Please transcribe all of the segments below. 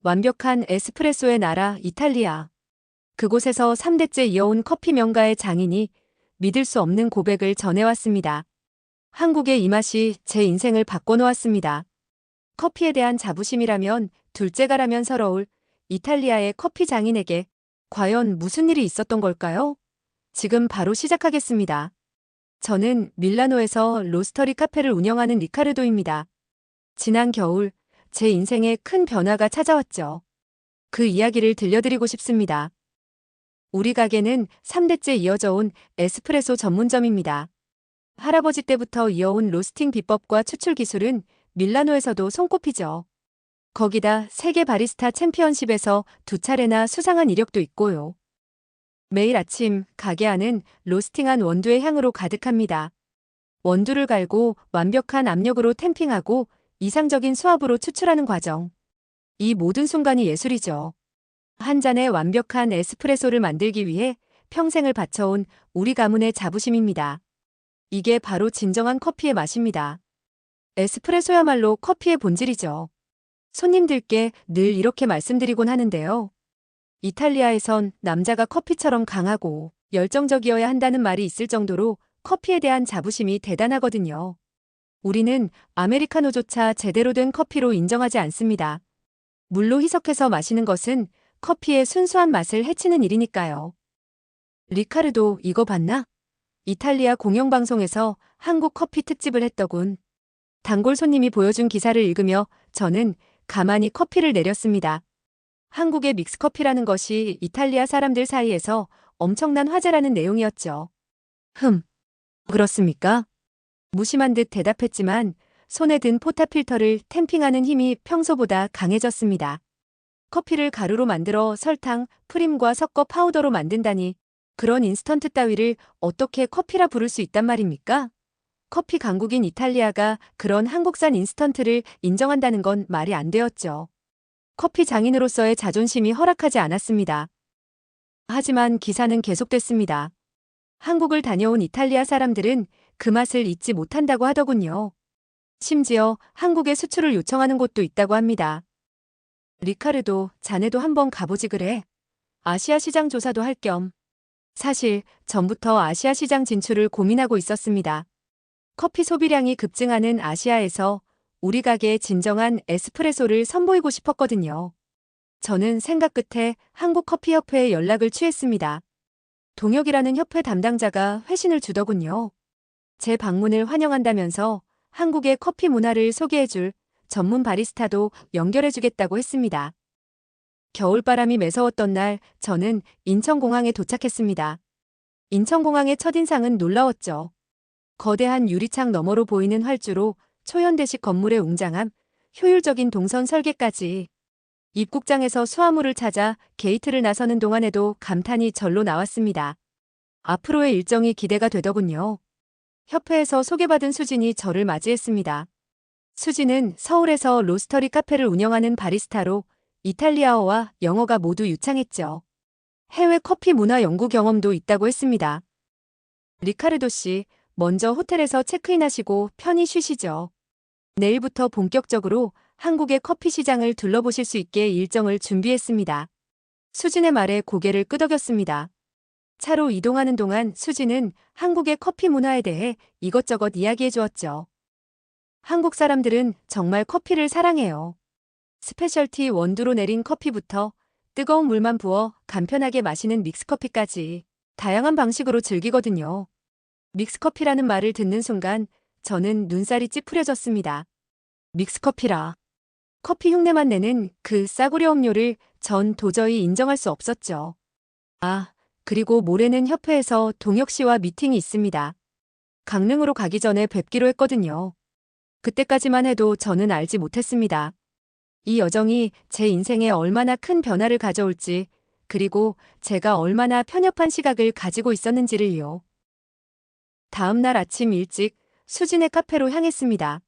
완벽한 에스프레소의 나라 이탈리아. 그곳에서 3대째 이어온 커피 명가의 장인이 믿을 수 없는 고백을 전해왔습니다. 한국의 이 맛이 제 인생을 바꿔놓았습니다. 커피에 대한 자부심이라면 둘째가라면 서러울 이탈리아의 커피 장인에게 과연 무슨 일이 있었던 걸까요? 지금 바로 시작하겠습니다. 저는 밀라노에서 로스터리 카페를 운영하는 리카르도입니다. 지난 겨울 제 인생에 큰 변화가 찾아왔죠. 그 이야기를 들려드리고 싶습니다. 우리 가게는 3대째 이어져 온 에스프레소 전문점입니다. 할아버지 때부터 이어온 로스팅 비법과 추출 기술은 밀라노에서도 손꼽히죠. 거기다 세계 바리스타 챔피언십에서 2차례나 수상한 이력도 있고요. 매일 아침 가게 안은 로스팅한 원두의 향으로 가득합니다. 원두를 갈고 완벽한 압력으로 탬핑하고 이상적인 수압으로 추출하는 과정. 이 모든 순간이 예술이죠. 한 잔의 완벽한 에스프레소를 만들기 위해 평생을 바쳐온 우리 가문의 자부심입니다. 이게 바로 진정한 커피의 맛입니다. 에스프레소야말로 커피의 본질이죠. 손님들께 늘 이렇게 말씀드리곤 하는데요. 이탈리아에선 남자가 커피처럼 강하고 열정적이어야 한다는 말이 있을 정도로 커피에 대한 자부심이 대단하거든요. 우리는 아메리카노조차 제대로 된 커피로 인정하지 않습니다. 물로 희석해서 마시는 것은 커피의 순수한 맛을 해치는 일이니까요. 리카르도 이거 봤나? 이탈리아 공영방송에서 한국 커피 특집을 했더군. 단골 손님이 보여준 기사를 읽으며 저는 가만히 커피를 내렸습니다. 한국의 믹스커피라는 것이 이탈리아 사람들 사이에서 엄청난 화제라는 내용이었죠. 그렇습니까? 무심한 듯 대답했지만 손에 든 포타필터를 탬핑하는 힘이 평소보다 강해졌습니다. 커피를 가루로 만들어 설탕, 프림과 섞어 파우더로 만든다니 그런 인스턴트 따위를 어떻게 커피라 부를 수 있단 말입니까? 커피 강국인 이탈리아가 그런 한국산 인스턴트를 인정한다는 건 말이 안 되었죠. 커피 장인으로서의 자존심이 허락하지 않았습니다. 하지만 기사는 계속됐습니다. 한국을 다녀온 이탈리아 사람들은 그 맛을 잊지 못한다고 하더군요. 심지어 한국에 수출을 요청하는 곳도 있다고 합니다. 리카르도, 자네도 한번 가보지 그래. 아시아 시장 조사도 할 겸. 사실 전부터 아시아 시장 진출을 고민하고 있었습니다. 커피 소비량이 급증하는 아시아에서 우리 가게의 진정한 에스프레소를 선보이고 싶었거든요. 저는 생각 끝에 한국커피협회에 연락을 취했습니다. 동혁이라는 협회 담당자가 회신을 주더군요. 제 방문을 환영한다면서 한국의 커피 문화를 소개해줄 전문 바리스타도 연결해주겠다고 했습니다. 겨울바람이 매서웠던 날 저는 인천공항에 도착했습니다. 인천공항의 첫인상은 놀라웠죠. 거대한 유리창 너머로 보이는 활주로, 초현대식 건물의 웅장함, 효율적인 동선 설계까지. 입국장에서 수화물을 찾아 게이트를 나서는 동안에도 감탄이 절로 나왔습니다. 앞으로의 일정이 기대가 되더군요. 협회에서 소개받은 수진이 저를 맞이했습니다. 수진은 서울에서 로스터리 카페를 운영하는 바리스타로 이탈리아어와 영어가 모두 유창했죠. 해외 커피 문화 연구 경험도 있다고 했습니다. 리카르도 씨, 먼저 호텔에서 체크인하시고 편히 쉬시죠. 내일부터 본격적으로 한국의 커피 시장을 둘러보실 수 있게 일정을 준비했습니다. 수진의 말에 고개를 끄덕였습니다. 차로 이동하는 동안 수진은 한국의 커피 문화에 대해 이것저것 이야기해 주었죠. 한국 사람들은 정말 커피를 사랑해요. 스페셜티 원두로 내린 커피부터 뜨거운 물만 부어 간편하게 마시는 믹스커피까지 다양한 방식으로 즐기거든요. 믹스커피라는 말을 듣는 순간 저는 눈살이 찌푸려졌습니다. 믹스커피라. 커피 흉내만 내는 그 싸구려 음료를 전 도저히 인정할 수 없었죠. 그리고 모레는 협회에서 동혁 씨와 미팅이 있습니다. 강릉으로 가기 전에 뵙기로 했거든요. 그때까지만 해도 저는 알지 못했습니다. 이 여정이 제 인생에 얼마나 큰 변화를 가져올지, 그리고 제가 얼마나 편협한 시각을 가지고 있었는지를요. 다음 날 아침 일찍 수진의 카페로 향했습니다.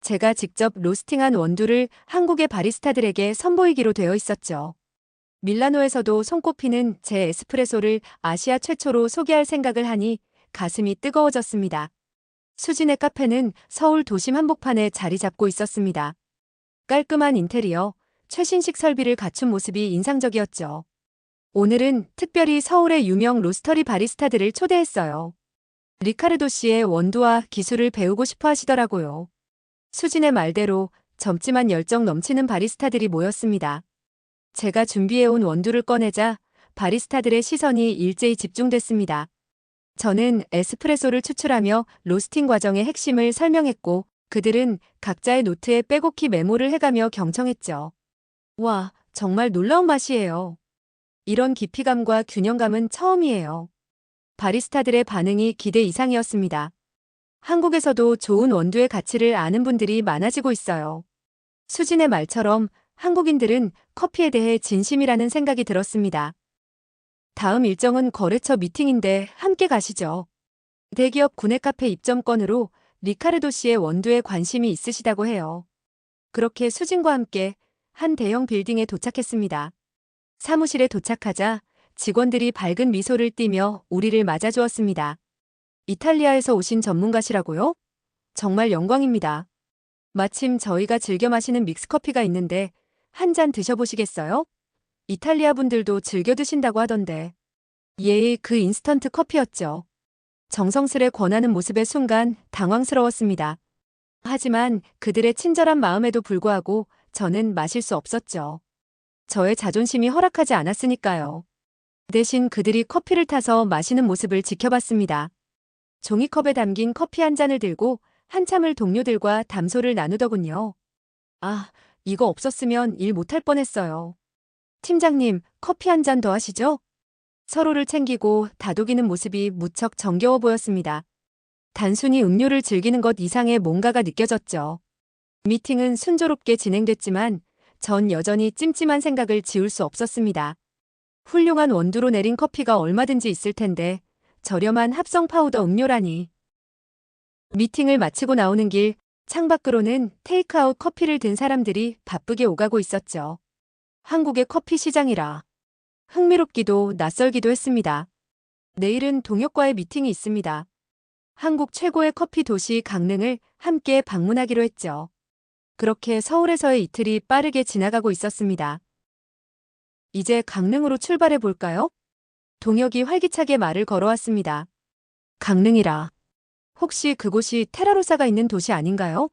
제가 직접 로스팅한 원두를 한국의 바리스타들에게 선보이기로 되어 있었죠. 밀라노에서도 손꼽히는 제 에스프레소를 아시아 최초로 소개할 생각을 하니 가슴이 뜨거워졌습니다. 수진의 카페는 서울 도심 한복판에 자리 잡고 있었습니다. 깔끔한 인테리어, 최신식 설비를 갖춘 모습이 인상적이었죠. 오늘은 특별히 서울의 유명 로스터리 바리스타들을 초대했어요. 리카르도 씨의 원두와 기술을 배우고 싶어 하시더라고요. 수진의 말대로 젊지만 열정 넘치는 바리스타들이 모였습니다. 제가 준비해온 원두를 꺼내자 바리스타들의 시선이 일제히 집중됐습니다. 저는 에스프레소를 추출하며 로스팅 과정의 핵심을 설명했고 그들은 각자의 노트에 빼곡히 메모를 해가며 경청했죠. 와, 정말 놀라운 맛이에요. 이런 깊이감과 균형감은 처음이에요. 바리스타들의 반응이 기대 이상이었습니다. 한국에서도 좋은 원두의 가치를 아는 분들이 많아지고 있어요. 수진의 말처럼 한국인들은 커피에 대해 진심이라는 생각이 들었습니다. 다음 일정은 거래처 미팅인데 함께 가시죠. 대기업 구내 카페 입점권으로 리카르도 씨의 원두에 관심이 있으시다고 해요. 그렇게 수진과 함께 한 대형 빌딩에 도착했습니다. 사무실에 도착하자 직원들이 밝은 미소를 띠며 우리를 맞아주었습니다. 이탈리아에서 오신 전문가시라고요? 정말 영광입니다. 마침 저희가 즐겨 마시는 믹스커피가 있는데 한 잔 드셔보시겠어요? 이탈리아 분들도 즐겨 드신다고 하던데. 예, 그 인스턴트 커피였죠. 정성스레 권하는 모습의 순간 당황스러웠습니다. 하지만 그들의 친절한 마음에도 불구하고 저는 마실 수 없었죠. 저의 자존심이 허락하지 않았으니까요. 대신 그들이 커피를 타서 마시는 모습을 지켜봤습니다. 종이컵에 담긴 커피 한 잔을 들고 한참을 동료들과 담소를 나누더군요. 아, 이거 없었으면 일 못할 뻔했어요. 팀장님, 커피 한 잔 더 하시죠? 서로를 챙기고 다독이는 모습이 무척 정겨워 보였습니다. 단순히 음료를 즐기는 것 이상의 뭔가가 느껴졌죠. 미팅은 순조롭게 진행됐지만 전 여전히 찜찜한 생각을 지울 수 없었습니다. 훌륭한 원두로 내린 커피가 얼마든지 있을 텐데 저렴한 합성 파우더 음료라니. 미팅을 마치고 나오는 길 창밖으로는 테이크아웃 커피를 든 사람들이 바쁘게 오가고 있었죠. 한국의 커피 시장이라 흥미롭기도 낯설기도 했습니다. 내일은 동역과의 미팅이 있습니다. 한국 최고의 커피 도시 강릉을 함께 방문하기로 했죠. 그렇게 서울에서의 이틀이 빠르게 지나가고 있었습니다. 이제 강릉으로 출발해 볼까요? 동혁이 활기차게 말을 걸어왔습니다. 강릉이라. 혹시 그곳이 테라로사가 있는 도시 아닌가요?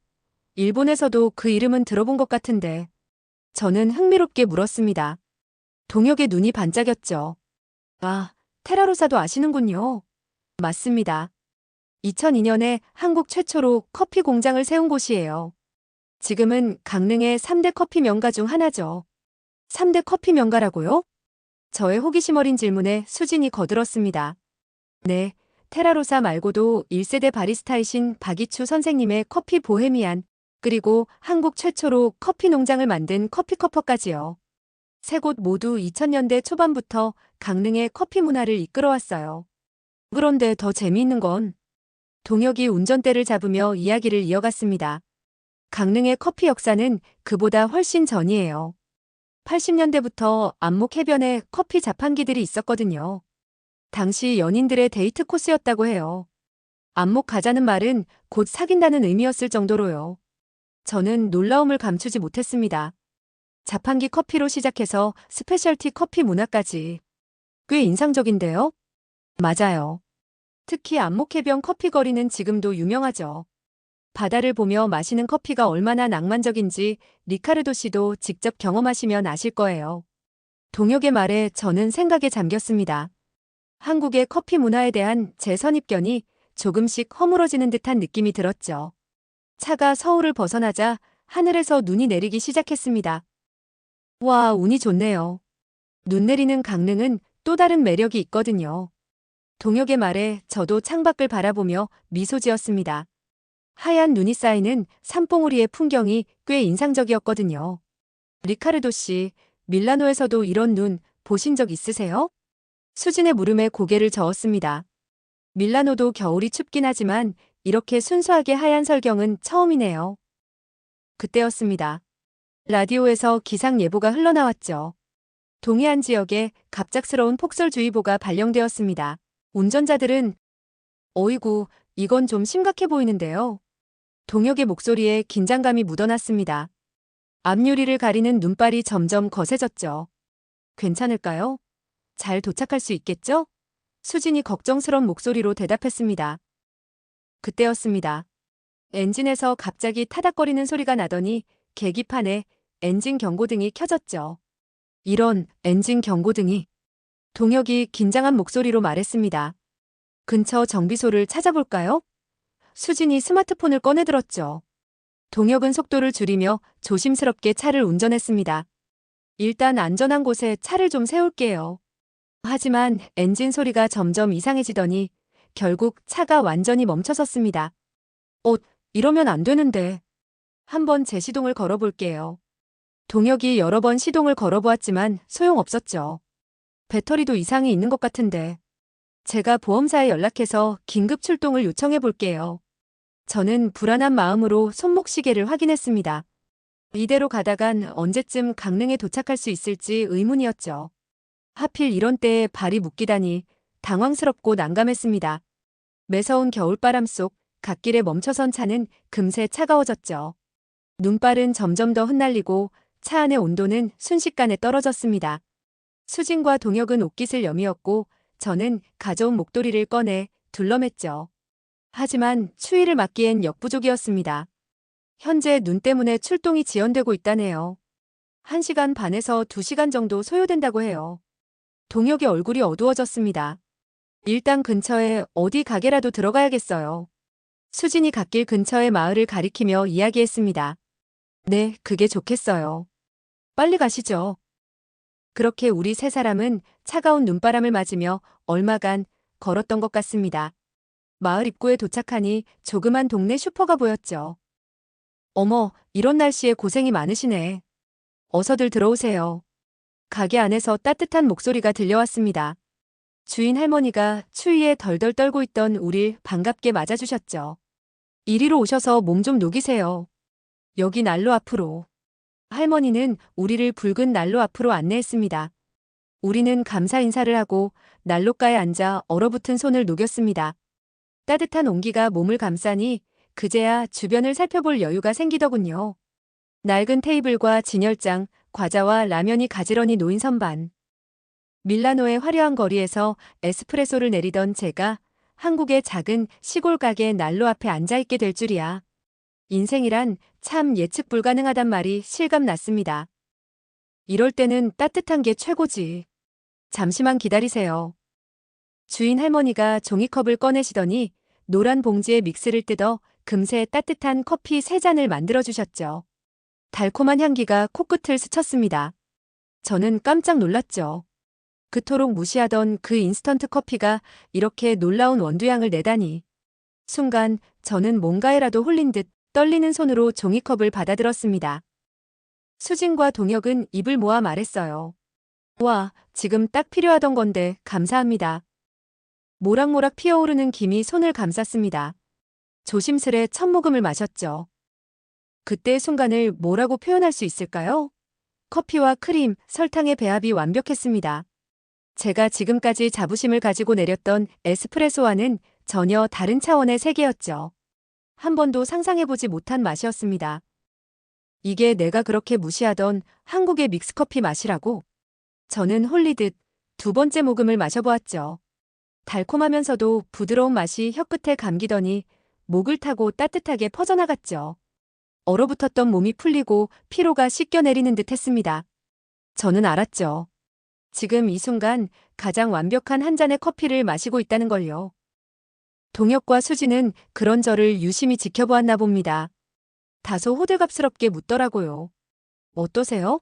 일본에서도 그 이름은 들어본 것 같은데. 저는 흥미롭게 물었습니다. 동혁의 눈이 반짝였죠. 아, 테라로사도 아시는군요. 맞습니다. 2002년에 한국 최초로 커피 공장을 세운 곳이에요. 지금은 강릉의 3대 커피 명가 중 하나죠. 3대 커피 명가라고요? 저의 호기심 어린 질문에 수진이 거들었습니다. 네, 테라로사 말고도 1세대 바리스타이신 박이추 선생님의 커피 보헤미안, 그리고 한국 최초로 커피 농장을 만든 커피커퍼까지요. 세 곳 모두 2000년대 초반부터 강릉의 커피 문화를 이끌어왔어요. 그런데 더 재미있는 건 동혁이 운전대를 잡으며 이야기를 이어갔습니다. 강릉의 커피 역사는 그보다 훨씬 전이에요. 80년대부터 안목 해변에 커피 자판기들이 있었거든요. 당시 연인들의 데이트 코스였다고 해요. 안목 가자는 말은 곧 사귄다는 의미였을 정도로요. 저는 놀라움을 감추지 못했습니다. 자판기 커피로 시작해서 스페셜티 커피 문화까지. 꽤 인상적인데요? 맞아요. 특히 안목해변 커피거리는 지금도 유명하죠. 바다를 보며 마시는 커피가 얼마나 낭만적인지 리카르도 씨도 직접 경험하시면 아실 거예요. 동혁의 말에 저는 생각에 잠겼습니다. 한국의 커피 문화에 대한 제 선입견이 조금씩 허물어지는 듯한 느낌이 들었죠. 차가 서울을 벗어나자 하늘에서 눈이 내리기 시작했습니다. 와, 운이 좋네요. 눈 내리는 강릉은 또 다른 매력이 있거든요. 동혁의 말에 저도 창밖을 바라보며 미소 지었습니다. 하얀 눈이 쌓이는 산봉우리의 풍경이 꽤 인상적이었거든요. 리카르도 씨, 밀라노에서도 이런 눈 보신 적 있으세요? 수진의 물음에 고개를 저었습니다. 밀라노도 겨울이 춥긴 하지만 이렇게 순수하게 하얀 설경은 처음이네요. 그때였습니다. 라디오에서 기상 예보가 흘러나왔죠. 동해안 지역에 갑작스러운 폭설주의보가 발령되었습니다. 운전자들은 어이구, 이건 좀 심각해 보이는데요. 동혁의 목소리에 긴장감이 묻어났습니다. 앞유리를 가리는 눈발이 점점 거세졌죠. 괜찮을까요? 잘 도착할 수 있겠죠? 수진이 걱정스런 목소리로 대답했습니다. 그때였습니다. 엔진에서 갑자기 타닥거리는 소리가 나더니 계기판에 엔진 경고등이 켜졌죠. 이런 엔진 경고등이. 동혁이 긴장한 목소리로 말했습니다. 근처 정비소를 찾아볼까요? 수진이 스마트폰을 꺼내들었죠. 동혁은 속도를 줄이며 조심스럽게 차를 운전했습니다. 일단 안전한 곳에 차를 좀 세울게요. 하지만 엔진 소리가 점점 이상해지더니 결국 차가 완전히 멈춰섰습니다. 이러면 안 되는데. 한번 재시동을 걸어볼게요. 동혁이 여러 번 시동을 걸어보았지만 소용없었죠. 배터리도 이상이 있는 것 같은데. 제가 보험사에 연락해서 긴급 출동을 요청해 볼게요. 저는 불안한 마음으로 손목시계를 확인했습니다. 이대로 가다간 언제쯤 강릉에 도착할 수 있을지 의문이었죠. 하필 이런 때에 발이 묶이다니 당황스럽고 난감했습니다. 매서운 겨울바람 속 갓길에 멈춰선 차는 금세 차가워졌죠. 눈발은 점점 더 흩날리고 차 안의 온도는 순식간에 떨어졌습니다. 수진과 동혁은 옷깃을 여미었고 저는 가져온 목도리를 꺼내 둘러맸죠. 하지만 추위를 막기엔 역부족이었습니다. 현재 눈 때문에 출동이 지연되고 있다네요. 1시간 반에서 2시간 정도 소요된다고 해요. 동혁의 얼굴이 어두워졌습니다. 일단 근처에 어디 가게라도 들어가야겠어요. 수진이 갓길 근처의 마을을 가리키며 이야기했습니다. 네, 그게 좋겠어요. 빨리 가시죠. 그렇게 우리 세 사람은 차가운 눈바람을 맞으며 얼마간 걸었던 것 같습니다. 마을 입구에 도착하니 조그만 동네 슈퍼가 보였죠. 어머, 이런 날씨에 고생이 많으시네. 어서들 들어오세요. 가게 안에서 따뜻한 목소리가 들려왔습니다. 주인 할머니가 추위에 덜덜 떨고 있던 우릴 반갑게 맞아주셨죠. 이리로 오셔서 몸 좀 녹이세요. 여기 난로 앞으로. 할머니는 우리를 붉은 난로 앞으로 안내했습니다. 우리는 감사 인사를 하고 난로가에 앉아 얼어붙은 손을 녹였습니다. 따뜻한 온기가 몸을 감싸니 그제야 주변을 살펴볼 여유가 생기더군요. 낡은 테이블과 진열장, 과자와 라면이 가지런히 놓인 선반. 밀라노의 화려한 거리에서 에스프레소를 내리던 제가 한국의 작은 시골 가게 난로 앞에 앉아있게 될 줄이야. 인생이란 참 예측 불가능하단 말이 실감 났습니다. 이럴 때는 따뜻한 게 최고지. 잠시만 기다리세요. 주인 할머니가 종이컵을 꺼내시더니 노란 봉지에 믹스를 뜯어 금세 따뜻한 커피 3잔을 만들어주셨죠. 달콤한 향기가 코끝을 스쳤습니다. 저는 깜짝 놀랐죠. 그토록 무시하던 그 인스턴트 커피가 이렇게 놀라운 원두향을 내다니. 순간 저는 뭔가에라도 홀린 듯 떨리는 손으로 종이컵을 받아들었습니다. 수진과 동혁은 입을 모아 말했어요. 와, 지금 딱 필요하던 건데 감사합니다. 모락모락 피어오르는 김이 손을 감쌌습니다. 조심스레 첫 모금을 마셨죠. 그때의 순간을 뭐라고 표현할 수 있을까요? 커피와 크림, 설탕의 배합이 완벽했습니다. 제가 지금까지 자부심을 가지고 내렸던 에스프레소와는 전혀 다른 차원의 세계였죠. 한 번도 상상해보지 못한 맛이었습니다. 이게 내가 그렇게 무시하던 한국의 믹스커피 맛이라고? 저는 홀리듯 2번째 모금을 마셔보았죠. 달콤하면서도 부드러운 맛이 혀끝에 감기더니 목을 타고 따뜻하게 퍼져나갔죠. 얼어붙었던 몸이 풀리고 피로가 씻겨내리는 듯 했습니다. 저는 알았죠. 지금 이 순간 가장 완벽한 한 잔의 커피를 마시고 있다는 걸요. 동혁과 수지는 그런 저를 유심히 지켜보았나 봅니다. 다소 호들갑스럽게 묻더라고요. 어떠세요?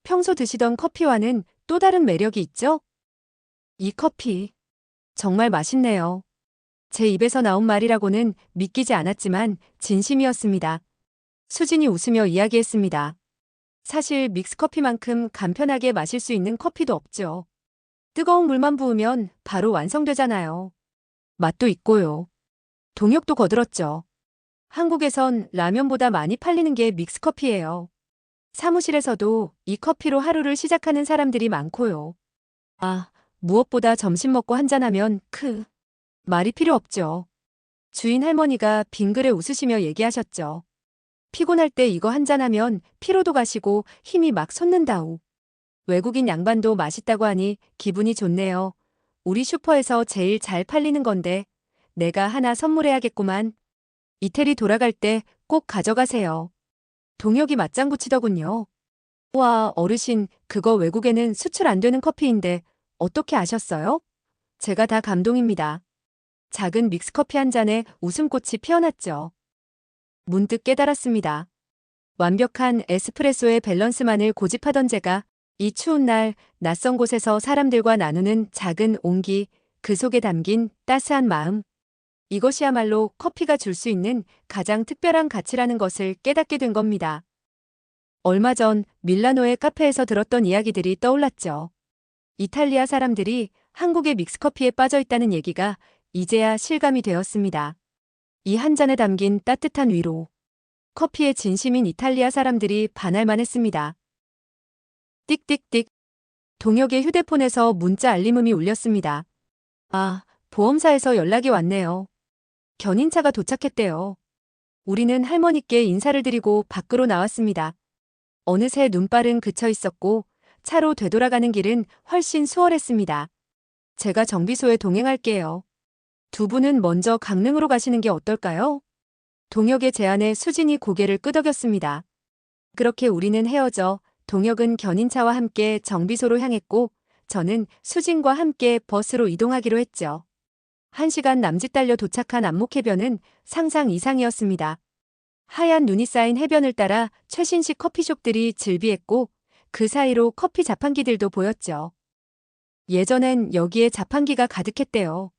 평소 드시던 커피와는 또 다른 매력이 있죠? 이 커피 정말 맛있네요. 제 입에서 나온 말이라고는 믿기지 않았지만 진심이었습니다. 수진이 웃으며 이야기했습니다. 사실 믹스커피만큼 간편하게 마실 수 있는 커피도 없죠. 뜨거운 물만 부으면 바로 완성되잖아요. 맛도 있고요. 동혁도 거들었죠. 한국에선 라면보다 많이 팔리는 게 믹스커피예요. 사무실에서도 이 커피로 하루를 시작하는 사람들이 많고요. 무엇보다 점심 먹고 한잔하면 말이 필요 없죠. 주인 할머니가 빙그레 웃으시며 얘기하셨죠. 피곤할 때 이거 한잔하면 피로도 가시고 힘이 막 솟는다오. 외국인 양반도 맛있다고 하니 기분이 좋네요. 우리 슈퍼에서 제일 잘 팔리는 건데 내가 하나 선물해야겠구만. 이태리 돌아갈 때 꼭 가져가세요. 동혁이 맞장구 치더군요. 와, 어르신, 그거 외국에는 수출 안 되는 커피인데 어떻게 아셨어요? 제가 다 감동입니다. 작은 믹스커피 한 잔에 웃음꽃이 피어났죠. 문득 깨달았습니다. 완벽한 에스프레소의 밸런스만을 고집하던 제가 이 추운 날 낯선 곳에서 사람들과 나누는 작은 온기, 그 속에 담긴 따스한 마음. 이것이야말로 커피가 줄 수 있는 가장 특별한 가치라는 것을 깨닫게 된 겁니다. 얼마 전 밀라노의 카페에서 들었던 이야기들이 떠올랐죠. 이탈리아 사람들이 한국의 믹스커피에 빠져 있다는 얘기가 이제야 실감이 되었습니다. 이 한 잔에 담긴 따뜻한 위로. 커피에 진심인 이탈리아 사람들이 반할만 했습니다. 띡띡띡. 동혁의 휴대폰에서 문자 알림음이 울렸습니다. 아, 보험사에서 연락이 왔네요. 견인차가 도착했대요. 우리는 할머니께 인사를 드리고 밖으로 나왔습니다. 어느새 눈발은 그쳐 있었고 차로 되돌아가는 길은 훨씬 수월했습니다. 제가 정비소에 동행할게요. 두 분은 먼저 강릉으로 가시는 게 어떨까요? 동혁의 제안에 수진이 고개를 끄덕였습니다. 그렇게 우리는 헤어져 동혁은 견인차와 함께 정비소로 향했고 저는 수진과 함께 버스로 이동하기로 했죠. 1시간 남짓 달려 도착한 안목해변은 상상 이상이었습니다. 하얀 눈이 쌓인 해변을 따라 최신식 커피숍들이 즐비했고 그 사이로 커피 자판기들도 보였죠. 예전엔 여기에 자판기가 가득했대요.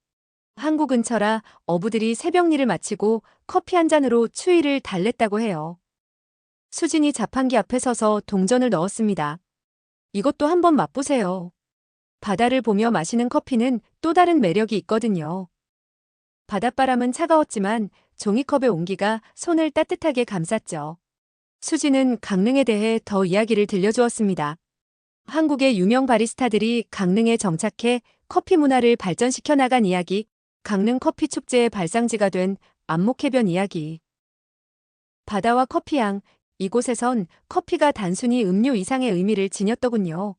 한국 근처라 어부들이 새벽 일을 마치고 커피 한 잔으로 추위를 달랬다고 해요. 수진이 자판기 앞에 서서 동전을 넣었습니다. 이것도 한번 맛보세요. 바다를 보며 마시는 커피는 또 다른 매력이 있거든요. 바닷바람은 차가웠지만 종이컵의 온기가 손을 따뜻하게 감쌌죠. 수진은 강릉에 대해 더 이야기를 들려주었습니다. 한국의 유명 바리스타들이 강릉에 정착해 커피 문화를 발전시켜 나간 이야기, 강릉 커피 축제의 발상지가 된 안목해변 이야기. 바다와 커피향, 이곳에선 커피가 단순히 음료 이상의 의미를 지녔더군요.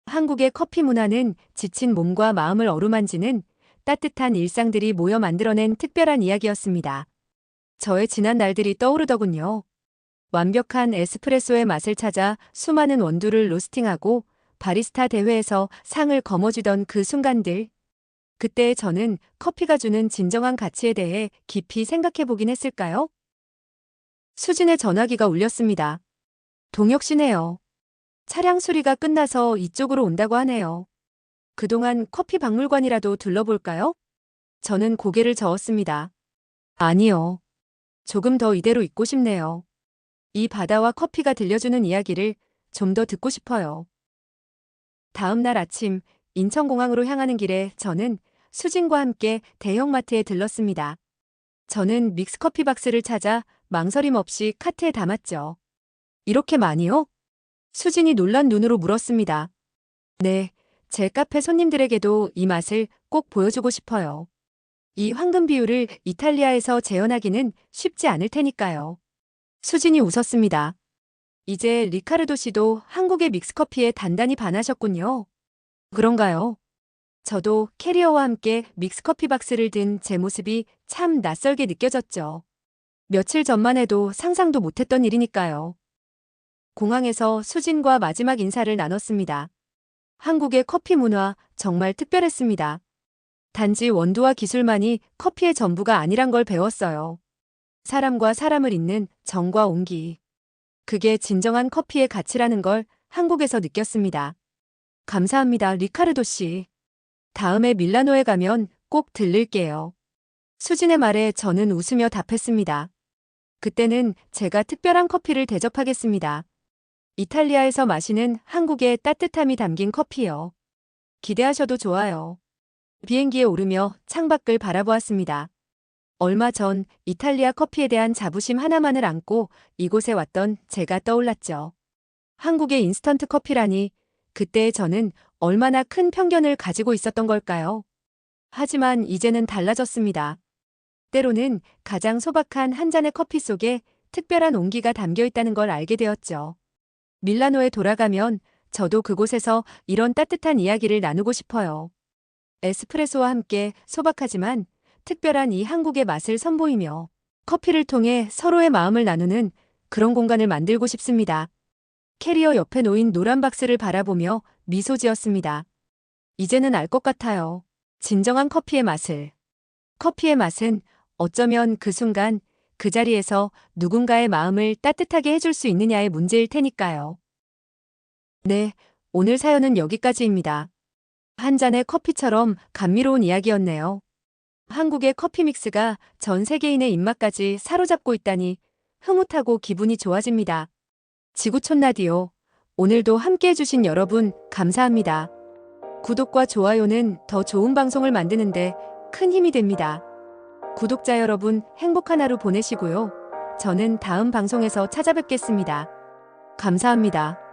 한국의 커피 문화는 지친 몸과 마음을 어루만지는 따뜻한 일상들이 모여 만들어낸 특별한 이야기였습니다. 저의 지난 날들이 떠오르더군요. 완벽한 에스프레소의 맛을 찾아 수많은 원두를 로스팅하고 바리스타 대회에서 상을 거머쥐던 그 순간들. 그때 저는 커피가 주는 진정한 가치에 대해 깊이 생각해 보긴 했을까요? 수진의 전화기가 울렸습니다. 동혁 씨네요. 차량 수리가 끝나서 이쪽으로 온다고 하네요. 그동안 커피 박물관이라도 둘러볼까요? 저는 고개를 저었습니다. 아니요. 조금 더 이대로 있고 싶네요. 이 바다와 커피가 들려주는 이야기를 좀 더 듣고 싶어요. 다음 날 아침 인천공항으로 향하는 길에 저는 수진과 함께 대형마트에 들렀습니다. 저는 믹스커피 박스를 찾아 망설임 없이 카트에 담았죠. 이렇게 많이요? 수진이 놀란 눈으로 물었습니다. 네, 제 카페 손님들에게도 이 맛을 꼭 보여주고 싶어요. 이 황금 비율을 이탈리아에서 재현하기는 쉽지 않을 테니까요. 수진이 웃었습니다. 이제 리카르도 씨도 한국의 믹스커피에 단단히 반하셨군요. 그런가요? 저도 캐리어와 함께 믹스커피 박스를 든 제 모습이 참 낯설게 느껴졌죠. 며칠 전만 해도 상상도 못했던 일이니까요. 공항에서 수진과 마지막 인사를 나눴습니다. 한국의 커피 문화 정말 특별했습니다. 단지 원두와 기술만이 커피의 전부가 아니란 걸 배웠어요. 사람과 사람을 잇는 정과 온기. 그게 진정한 커피의 가치라는 걸 한국에서 느꼈습니다. 감사합니다, 리카르도 씨. 다음에 밀라노에 가면 꼭 들를게요. 수진의 말에 저는 웃으며 답했습니다. 그때는 제가 특별한 커피를 대접하겠습니다. 이탈리아에서 마시는 한국의 따뜻함이 담긴 커피요. 기대하셔도 좋아요. 비행기에 오르며 창밖을 바라보았습니다. 얼마 전 이탈리아 커피에 대한 자부심 하나만을 안고 이곳에 왔던 제가 떠올랐죠. 한국의 인스턴트 커피라니 그때의 저는 얼마나 큰 편견을 가지고 있었던 걸까요? 하지만 이제는 달라졌습니다. 때로는 가장 소박한 한 잔의 커피 속에 특별한 온기가 담겨 있다는 걸 알게 되었죠. 밀라노에 돌아가면 저도 그곳에서 이런 따뜻한 이야기를 나누고 싶어요. 에스프레소와 함께 소박하지만 특별한 이 한국의 맛을 선보이며 커피를 통해 서로의 마음을 나누는 그런 공간을 만들고 싶습니다. 캐리어 옆에 놓인 노란 박스를 바라보며 미소 지었습니다. 이제는 알 것 같아요. 진정한 커피의 맛을. 커피의 맛은 어쩌면 그 순간 그 자리에서 누군가의 마음을 따뜻하게 해줄 수 있느냐의 문제일 테니까요. 네, 오늘 사연은 여기까지입니다. 한 잔의 커피처럼 감미로운 이야기였네요. 한국의 커피 믹스가 전 세계인의 입맛까지 사로잡고 있다니 흐뭇하고 기분이 좋아집니다. 지구촌 라디오. 오늘도 함께 해주신 여러분, 감사합니다. 구독과 좋아요는 더 좋은 방송을 만드는데 큰 힘이 됩니다. 구독자 여러분, 행복한 하루 보내시고요. 저는 다음 방송에서 찾아뵙겠습니다. 감사합니다.